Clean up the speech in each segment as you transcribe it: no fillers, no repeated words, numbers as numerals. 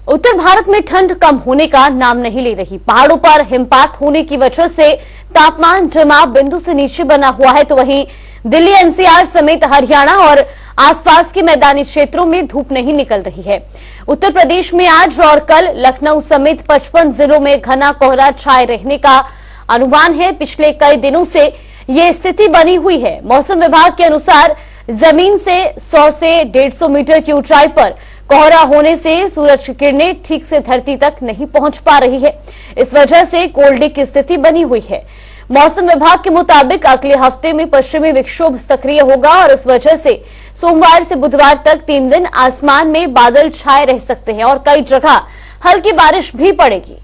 उत्तर भारत में ठंड कम होने का नाम नहीं ले रही। पहाड़ों पर हिमपात होने की वजह से तापमान जमाव बिंदु से नीचे बना हुआ है, तो वहीं दिल्ली एनसीआर समेत हरियाणा और आसपास के मैदानी क्षेत्रों में धूप नहीं निकल रही है। उत्तर प्रदेश में आज और कल लखनऊ समेत 55 जिलों में घना कोहरा छाए रहने का अनुमान है। पिछले कई दिनों से ये स्थिति बनी हुई है। मौसम विभाग के अनुसार जमीन से 100 से 150 मीटर की ऊंचाई पर कोहरा होने से सूरज की किरणें ठीक से धरती तक नहीं पहुंच पा रही है। इस वजह से कोल्ड डे की स्थिति बनी हुई है। मौसम विभाग के मुताबिक अगले हफ्ते में पश्चिमी विक्षोभ सक्रिय होगा और इस वजह से सोमवार से बुधवार तक 3 दिन आसमान में बादल छाए रह सकते हैं और कई जगह हल्की बारिश भी पड़ेगी।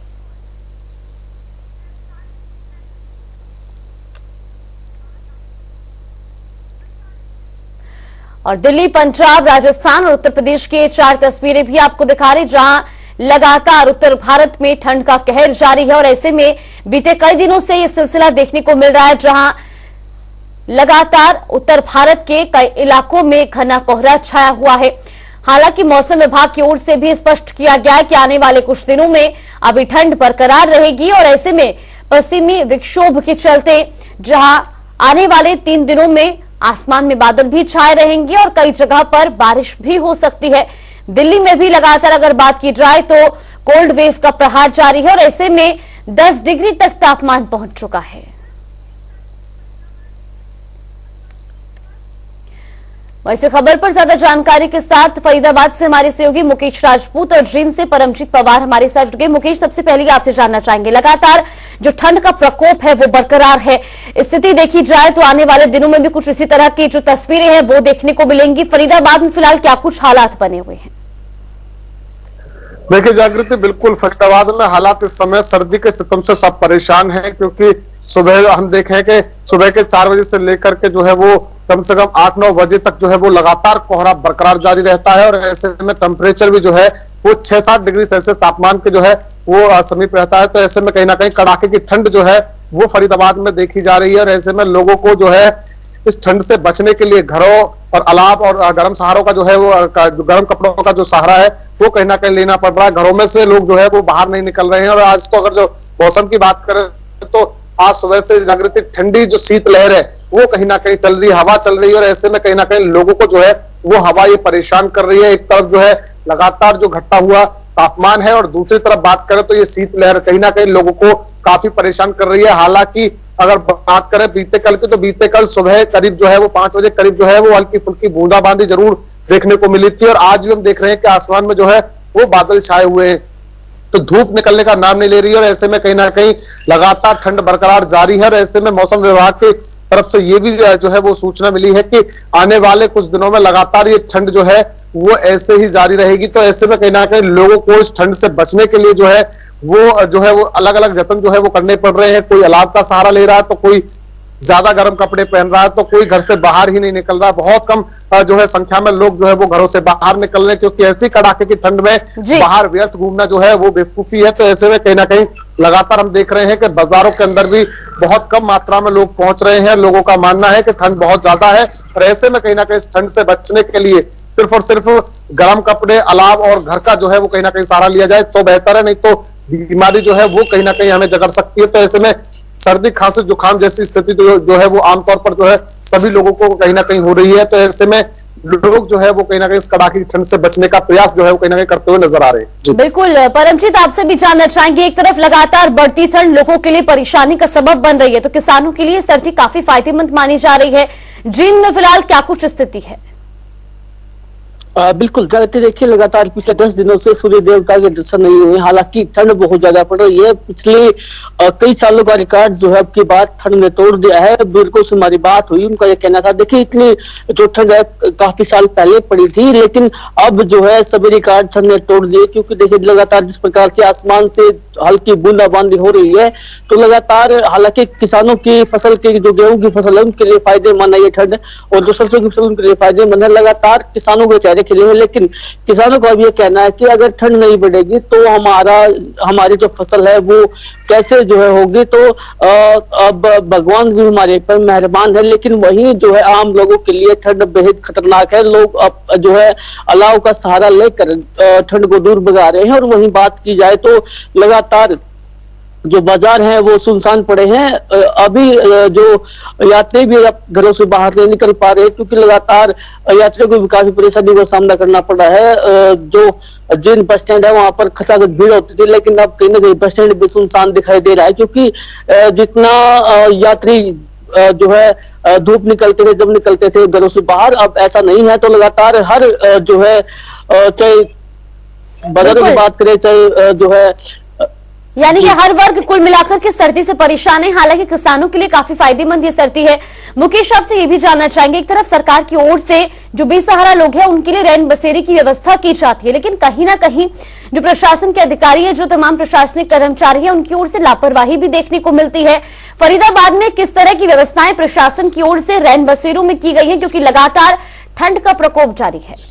और दिल्ली, पंजाब, राजस्थान और उत्तर प्रदेश के 4 तस्वीरें भी आपको दिखा रहे, जहां लगातार उत्तर भारत में ठंड का कहर जारी है। और ऐसे में बीते कई दिनों से यह सिलसिला देखने को मिल रहा है, जहां लगातार उत्तर भारत के कई इलाकों में घना कोहरा छाया हुआ है। हालांकि मौसम विभाग की ओर से भी स्पष्ट किया गया है कि आने वाले कुछ दिनों में अभी ठंड बरकरार रहेगी और ऐसे में पश्चिमी विक्षोभ के चलते जहां आने वाले 3 दिनों में आसमान में बादल भी छाए रहेंगे और कई जगह पर बारिश भी हो सकती है। दिल्ली में भी लगातार अगर बात की जाए तो कोल्ड वेव का प्रहार जारी है और ऐसे में 10 डिग्री तक तापमान पहुंच चुका है। वैसे खबर पर ज्यादा जानकारी के साथ फरीदाबाद से हमारे सहयोगी मुकेश राजपूत और जींद से परमजीत पवार हमारे साथ जुड़ गए। मुकेश, सबसे पहले आपसे जानना चाहेंगे, लगातार जो ठंड का प्रकोप है वो बरकरार है। स्थिति देखी जाए तो आने वाले दिनों में भी कुछ इसी तरह की जो तस्वीरें हैं वो देखने को मिलेंगी। फरीदाबाद में फिलहाल क्या कुछ हालात बने हुए हैं? देखिए जागृति, बिल्कुल फरीदाबाद में हालात इस समय सर्दी के सितम से सब परेशान हैं, क्योंकि सुबह हम देखें कि सुबह के 4 बजे से लेकर के जो है वो कम से कम 8-9 बजे तक जो है वो लगातार कोहरा बरकरार जारी रहता है और ऐसे में टेम्परेचर भी जो है वो 6-7 डिग्री सेल्सियस तापमान के जो है वो समीप रहता है। तो ऐसे में कहीं ना कहीं कड़ाके की ठंड जो है वो फरीदाबाद में देखी जा रही है और ऐसे में लोगों को जो है इस ठंड से बचने के लिए घरों और अलाव और गर्म सहारों का जो है वो गर्म कपड़ों का जो सहारा है वो कहीं ना कहीं लेना पड़ रहा है। घरों में से लोग जो है वो बाहर नहीं निकल रहे हैं। और आज तो अगर जो मौसम की बात करें तो आज सुबह से जागृति ठंडी जो शीत लहर है वो कहीं ना कहीं चल रही है, हवा चल रही है और ऐसे में कहीं ना कहीं लोगों को जो है वो हवा ये परेशान कर रही है। एक तरफ जो है लगातार जो घटता हुआ तापमान है और दूसरी तरफ बात करें तो ये शीत लहर कहीं ना कहीं लोगों को काफी परेशान कर रही है। हालांकि अगर बात करें बीते कल की, तो बीते कल सुबह करीब जो है वो 5 बजे करीब जो है वो हल्की फुल्की बूंदाबांदी जरूर देखने को मिली थी और आज भी हम देख रहे हैं कि आसमान में जो है वो बादल छाए हुए हैं, तो धूप निकलने का नाम नहीं ले रही है और ऐसे में कहीं ना कहीं लगातार ठंड बरकरार जारी है। और ऐसे में मौसम विभाग की तरफ से ये भी जो है वो सूचना मिली है कि आने वाले कुछ दिनों में लगातार ये ठंड जो है वो ऐसे ही जारी रहेगी। तो ऐसे में कहीं ना कहीं लोगों को इस ठंड से बचने के लिए जो है वो अलग अलग जतन जो है वो करने पड़ रहे हैं। कोई अलाव का सहारा ले रहा है, तो कोई ज्यादा गर्म कपड़े पहन रहा है, तो कोई घर से बाहर ही नहीं निकल रहा। बहुत कम जो है संख्या में लोग जो है वो घरों से बाहर निकल रहे हैं, क्योंकि ऐसी कड़ाके की ठंड में बाहर व्यर्थ घूमना जो है वो बेवकूफी है। तो ऐसे में कहीं ना कहीं लगातार हम देख रहे हैं कि बाजारों के अंदर भी बहुत कम मात्रा में लोग पहुंच रहे हैं। लोगों का मानना है कि ठंड बहुत ज्यादा है और ऐसे में कहीं ना कहीं इस ठंड से बचने के लिए सिर्फ और सिर्फ गर्म कपड़े, अलाव और घर का जो है वो कहीं ना कहीं सहारा लिया जाए तो बेहतर है, नहीं तो बीमारी जो है वो कहीं ना कहीं हमें जकड़ सकती है। तो ऐसे में सर्दी, खांसी, जुकाम जैसी स्थिति जो है वो आमतौर पर जो है सभी लोगों को कहीं ना कहीं हो रही है। तो ऐसे में लोग जो है वो कहीं ना कहीं इस कड़ाके की ठंड से बचने का प्रयास जो है वो कहीं ना कहीं करते हुए नजर आ रहे हैं। बिल्कुल परमजीत, आपसे भी जानना चाहेंगे, एक तरफ लगातार बढ़ती ठंड लोगों के लिए परेशानी का सबब बन रही है, तो किसानों के लिए सर्दी काफी फायदेमंद मानी जा रही है। जींद में फिलहाल क्या कुछ स्थिति है? बिल्कुल जागृति, देखिए लगातार पिछले 10 दिनों से सूर्य देवता के दर्शन नहीं हुए। हालांकि ठंड बहुत ज्यादा पड़ रही है। पिछले कई सालों का रिकॉर्ड जो है अब की बात ठंड ने तोड़ दिया है। बुजुर्गों से हमारी बात हुई, उनका यह कहना था, देखिए इतनी जो ठंड है काफी साल पहले पड़ी थी, लेकिन अब जो है सभी रिकॉर्ड ठंड ने तोड़ दिए। क्योंकि देखिए लगातार जिस प्रकार से आसमान से हल्की बूंदाबांदी हो रही है, तो लगातार हालांकि किसानों की फसल की जो गेहूं की फसल है उनके लिए फायदेमंद है ये ठंड, और जो सरसों की फसल उनके लिए फायदेमंद है। लगातार किसानों के चेहरे खिली है, लेकिन किसानों का अब ये कहना है कि अगर ठंड नहीं बढ़ेगी तो हमारी जो फसल है वो कैसे जो है होगी। तो अब भगवान भी हमारे पर मेहरबान है, लेकिन वही जो है आम लोगों के लिए ठंड बेहद खतरनाक है। लोग अब जो है अलाव का सहारा लेकर ठंड को दूर भगा रहे हैं। और वहीं बात की जाए तो लगातार जो बाजार हैं वो सुनसान पड़े हैं। अभी जो यात्री भी अब घरों से बाहर नहीं निकल पा रहे, क्योंकि लगातार यात्रियों को भी काफी परेशानी का सामना करना पड़ रहा है। जो जिन बस स्टैंड है वहां पर खचाखच भीड़ होती थी, लेकिन अब कहीं ना कहीं बस स्टैंड भी सुनसान दिखाई दे रहा है, क्योंकि जितना यात्री जो है धूप निकलते थे, जब निकलते थे घरों से बाहर, अब ऐसा नहीं है। तो लगातार हर जो है चाहे बाजारों की बात करें, चाहे जो है यानी कि हर वर्ग कुल मिलाकर के सर्दी से परेशान है। हालांकि किसानों के लिए काफी फायदेमंद ये सर्दी है। मुकेश, आपसे ये भी जानना चाहेंगे, एक तरफ सरकार की ओर से जो बेसहारा लोग हैं उनके लिए रैन बसेरे की व्यवस्था की जाती है, लेकिन कहीं ना कहीं जो प्रशासन के अधिकारी है, जो तमाम प्रशासनिक कर्मचारी है, उनकी ओर से लापरवाही भी देखने को मिलती है। फरीदाबाद में किस तरह की व्यवस्थाएं प्रशासन की ओर से रैन बसेरों में की गई है, क्योंकि लगातार ठंड का प्रकोप जारी है?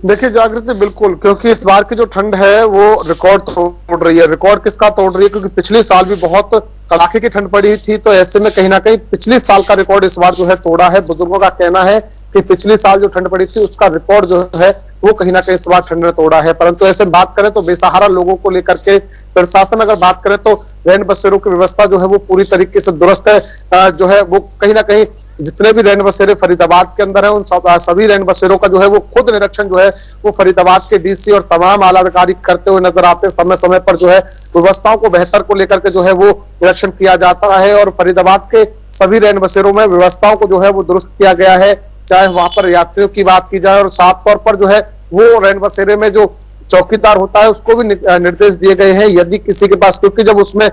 देखिए जागृति, बिल्कुल, क्योंकि इस बार की जो ठंड है वो रिकॉर्ड तोड़ रही है। रिकॉर्ड किसका तोड़ रही है? क्योंकि पिछले साल भी बहुत कड़ाके की ठंड पड़ी थी, तो ऐसे में कहीं ना कहीं पिछले साल का रिकॉर्ड इस बार जो है तोड़ा है। बुजुर्गों का कहना है कि पिछले साल जो ठंड पड़ी थी उसका रिकॉर्ड जो है वो कहीं ना कहीं इस बार ठंड ने तोड़ा है। परंतु ऐसे बात करें तो बेसहारा लोगों को लेकर के प्रशासन अगर बात करें तो रैन बसेरों की व्यवस्था जो है वो पूरी तरीके से दुरुस्त है। जो है वो कहीं ना कहीं जितने भी रैन बसेरे फरीदाबाद के अंदर है उन सभी रैन बसेरों का जो है वो खुद निरीक्षण जो है वो फरीदाबाद के डीसी और तमाम आला अधिकारी करते हुए नजर आते हैं। समय समय पर जो है व्यवस्थाओं को बेहतर को लेकर के जो है वो निरीक्षण किया जाता है और फरीदाबाद के सभी रैन बसेरों में व्यवस्थाओं को जो है वो दुरुस्त किया गया है। चाहे वहां पर यात्रियों की बात की जाए और साफ तौर पर जो है वो रैन बसेरे में जो चौकीदार होता है उसको भी निर्देश दिए गए हैं, यदि किसी के पास, क्योंकि जब उसमें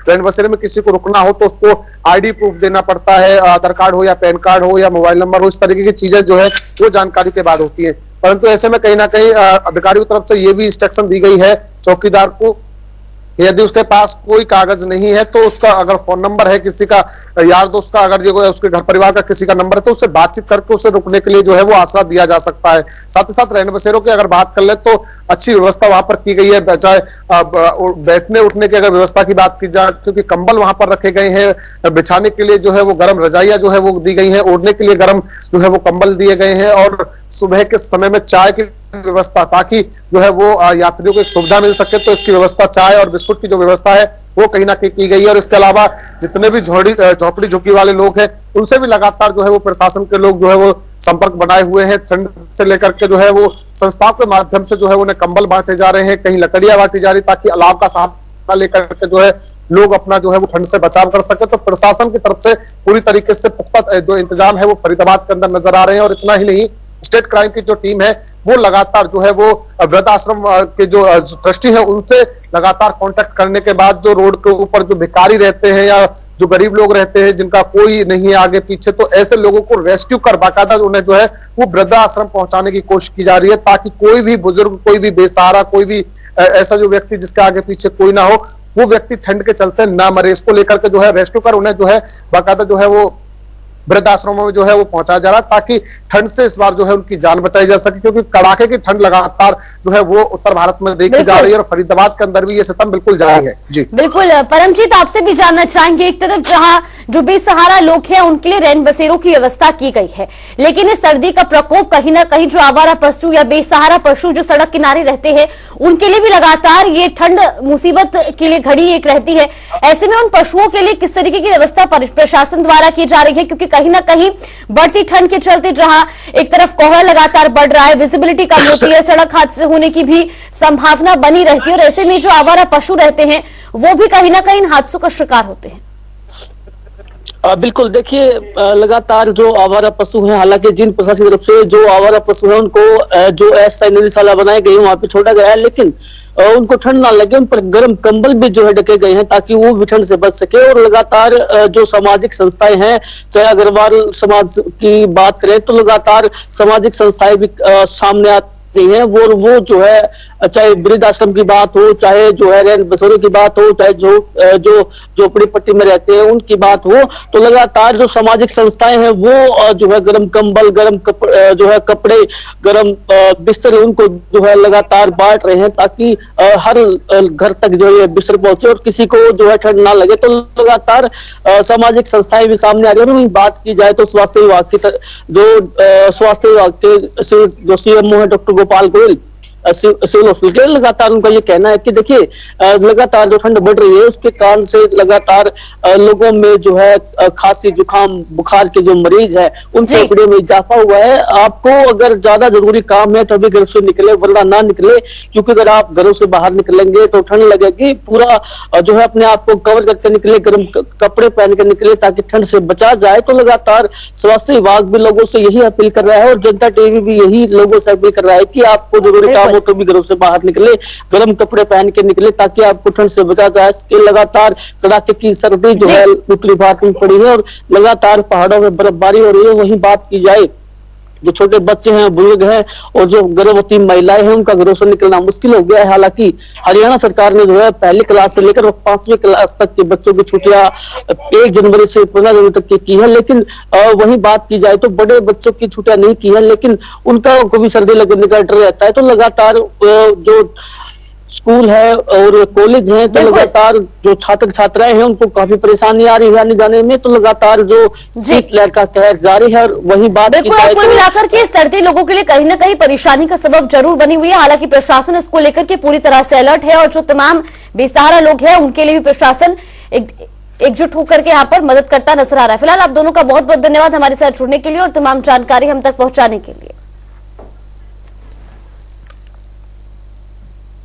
रैन बसेरे में किसी को रुकना हो तो उसको आईडी प्रूफ देना पड़ता है, आधार कार्ड हो या पैन कार्ड हो या मोबाइल नंबर हो, इस तरीके की चीजें जो है वो जानकारी के बाद होती है। परंतु ऐसे में कहीं ना कहीं अधिकारियों की तरफ से ये भी इंस्ट्रक्शन दी गई है चौकीदार को, यदि उसके पास कोई कागज नहीं है तो उसका अगर फोन नंबर है किसी का यार दोस्त का, अगर जो उसके घर परिवार का किसी का नंबर है तो उससे बातचीत करके उसे रुकने के लिए जो है वो आसरा दिया जा सकता है। साथ ही साथ रैन बसेरों की अगर बात कर ले तो अच्छी व्यवस्था वहां पर की गई है। चाहे बैठने उठने की अगर व्यवस्था की बात की जाए, क्योंकि कंबल वहां पर रखे गए हैं, बिछाने के लिए जो है वो गर्म रजाइयां जो है वो दी गई है, ओढ़ने के लिए गर्म जो है वो कंबल दिए गए हैं और सुबह के समय में चाय की व्यवस्था, ताकि जो है वो यात्रियों को एक सुविधा मिल सके, तो इसकी व्यवस्था चाय और बिस्कुट की जो व्यवस्था है वो कहीं ना कहीं की गई है। और इसके अलावा जितने भी झोपड़ी झुग्गी वाले लोग हैं उनसे भी लगातार जो है वो प्रशासन के लोग जो है वो संपर्क बनाए हुए हैं। ठंड से लेकर के जो है वो संस्थाओं के माध्यम से जो है उन्हें कंबल बांटे जा रहे हैं, कहीं लकड़ियां बांटी जा रही, ताकि अलाव का सहारा लेकर के जो है लोग अपना जो है वो ठंड से बचाव कर सके। तो प्रशासन की तरफ से पूरी तरीके से पुख्ता जो इंतजाम है वो फरीदाबाद के अंदर नजर आ रहे हैं। और इतना ही नहीं, स्टेट क्राइम की जो टीम है वो लगातार जो है वो वृद्धाश्रम के जो ट्रस्टी है उनसे लगातार कांटेक्ट करने के बाद जो रोड के ऊपर जो भिखारी रहते हैं या जो गरीब लोग रहते हैं जिनका कोई नहीं है आगे पीछे, तो ऐसे लोगों को रेस्क्यू कर बाकायदा उन्हें जो है वो वृद्धाश्रम पहुंचाने की कोशिश की जा रही है, ताकि कोई भी बुजुर्ग, कोई भी बेसहारा, कोई भी ऐसा जो व्यक्ति जिसके आगे पीछे कोई ना हो, वो व्यक्ति ठंड के चलते ना मरे। इसको लेकर के जो है रेस्क्यू कर उन्हें जो है बाकायदा जो है वो वृद्धाश्रमों में जो है वो पहुंचाया जा रहा है, ताकि ठंड से इस बार जो है उनकी जान बचाई जा सके, क्योंकि कड़ाके की ठंड लगातार जो है वो उत्तर भारत में देखी जा रही है और फरीदाबाद के अंदर भी ये सितम बिल्कुल जारी है। जी बिल्कुल। परमजीत, आपसे भी जानना चाहेंगे, एक तरफ जहां जो बेसहारा लोग हैं उनके लिए रैन बसेरों की व्यवस्था की गई है, लेकिन इस सर्दी का प्रकोप कहीं ना कहीं जो आवारा पशु या बेसहारा पशु जो सड़क किनारे रहते हैं उनके लिए भी लगातार ये ठंड मुसीबत के लिए घड़ी एक रहती है। ऐसे में उन पशुओं के लिए किस तरीके की व्यवस्था प्रशासन द्वारा की जा रही है, क्योंकि कहीं ना कहीं बढ़ती ठंड के चलते जहां एक तरफ कोहरा लगातार बढ़ रहा है, विजिबिलिटी कम होती है, सड़क हादसे होने की भी संभावना बनी रहती है, और ऐसे में जो आवारा पशु रहते हैं वो भी कहीं ना कहीं इन हादसों का शिकार होते हैं। बिल्कुल, देखिए लगातार जो आवारा पशु हैं, हालांकि जिन प्रशासन की तरफ से जो आवारा पशु है उनको जो अस्थायी निरीक्षालय बनाए गए वहां पे छोड़ा गया है, लेकिन उनको ठंड ना लगे उन पर गर्म कंबल भी जो है ढके गए हैं ताकि वो भी ठंड से बच सके। और लगातार जो सामाजिक संस्थाएं हैं, चाहे अग्रवाल समाज की बात करें तो लगातार सामाजिक संस्थाएं भी सामने रही है वो जो है चाहे वृद्ध आश्रम की बात हो, चाहे जो है रैन बसेरों की बात हो, चाहे जो झोपड़ी पट्टी में रहते हैं उनकी बात हो, तो लगातार जो सामाजिक संस्थाएं हैं वो जो है गर्म कंबल, जो है कपड़े, गर्म बिस्तर उनको जो है लगातार बांट रहे हैं ताकि हर घर तक जो है बिस्तर पहुंचे और किसी को जो है ठंड ना लगे। तो लगातार सामाजिक संस्थाएं भी सामने आ रही है। और बात की जाए तो स्वास्थ्य विभाग की स्वास्थ्य विभाग के जो सीएमओ है doctor Gopal Goyal civil hospital, लगातार उनका ये कहना है कि देखिए लगातार जो ठंड बढ़ रही है उसके कारण से लगातार लोगों में जो है खांसी जुकाम बुखार के जो मरीज है उन फेफड़े में इजाफा हुआ है। आपको अगर ज्यादा जरूरी काम है तो अभी घर से निकले, वरना ना निकले, क्योंकि अगर आप घरों से बाहर निकलेंगे तो ठंड लगेगी। पूरा जो है अपने आप को कवर करके निकले, गर्म कपड़े पहन के निकले ताकि ठंड से बचा जाए। तो लगातार स्वास्थ्य विभाग भी लोगों से यही अपील कर रहा है और जनता टीवी भी यही लोगों से अपील कर रहा है कि आपको जरूरी काम हो तो भी घरों से बाहर निकले, गर्म कपड़े पहन के निकले ताकि आपको ठंड से बचा जा सके। लगातार कड़ाके की सर्दी जो है उत्तरी भारत में पड़ी है और लगातार पहाड़ों में बर्फबारी हो रही है। वहीं बात की जाए जो छोटे बच्चे हैं, बुजुर्ग हैं और जो गर्भवती महिलाएं हैं उनका घरों से निकलना मुश्किल हो गया है। हालांकि हरियाणा सरकार ने जो है पहली क्लास से लेकर 5वीं क्लास तक के बच्चों की छुट्टियां 1 जनवरी से 15 जनवरी तक की है, लेकिन वहीं बात की जाए तो बड़े बच्चों की छुट्टियां नहीं की है, लेकिन उनका को भी सर्दी लगने का डर रहता है। तो लगातार जो स्कूल है और कॉलेज है तो लगातार जो छात्र छात्राएं हैं उनको काफी परेशानी आ रही है आने जाने में। तो लगातार जो शीतलहर का कहर जारी है। और वही बात की जाए कुल मिलाकर के सर्दी लोगों के लिए कहीं ना कहीं परेशानी का सबब जरूर बनी हुई है। हालांकि प्रशासन इसको लेकर के पूरी तरह से अलर्ट है और जो तमाम बेसहारा लोग हैं उनके लिए भी प्रशासन एकजुट होकर के यहाँ पर मदद करता नजर आ रहा है। फिलहाल आप दोनों का बहुत बहुत धन्यवाद हमारे साथ जुड़ने के लिए और तमाम जानकारी हम तक पहुंचाने के लिए।